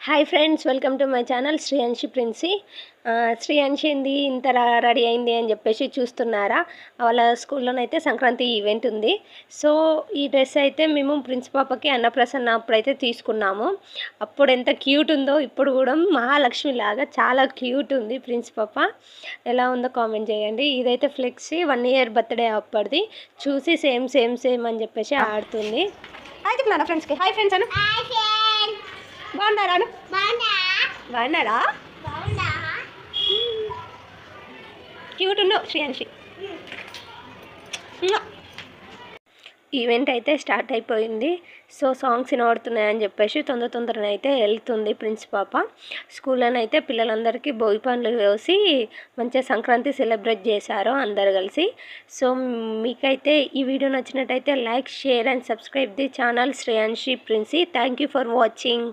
Hi friends, welcome to my channel Sriyanshi Princy. Sriyanshi ఏంది ఇంత ready అయింది అని చెప్పేసి చూస్తున్నారా? వాళ్ళ స్కూల్లోనైతే సంక్రాంతి ఈవెంట్ ఉంది. సో ఈ డ్రెస్ అయితే మేము ప్రిన్స్ పాపకి అన్నప్రసన్న అప్పుడైతే తీసుకున్నాము. అప్పుడు ఎంత క్యూట్ ఉందో ఇప్పుడు కూడా మహాలక్ష్మి లాగా చాలా క్యూట్ ఉంది ప్రిన్స్ పాప. ఎలా ఉందో కామెంట్ చేయండి. ఇదైతే ఫ్లెక్సీ 1 year బర్త్డే అప్పటిది చూసి సేమ్ సేమ్ సేమ్ అని చెప్పేసి ఆడుతుంది. హాయ్ చెప్తున్నారా ఫ్రెండ్స్కి? హాయ్ ఫ్రెండ్స్ అను. బాగున్నారా? బాగున్నారా? క్యూట్ ఉన్నావు శ్రీయాన్షి. ఈవెంట్ అయితే స్టార్ట్ అయిపోయింది. సో సాంగ్స్ వినబడుతున్నాయని చెప్పేసి తొందరగా అయితే వెళ్తుంది ప్రిన్స్ పాప. స్కూల్లోనైతే పిల్లలందరికీ భోగి పండ్లు వేసి మంచిగా సంక్రాంతి సెలబ్రేట్ చేశారు అందరు కలిసి. సో మీకైతే ఈ వీడియో నచ్చినట్టయితే like, share and subscribe the channel Shreyanshi Princy. Thank you for watching.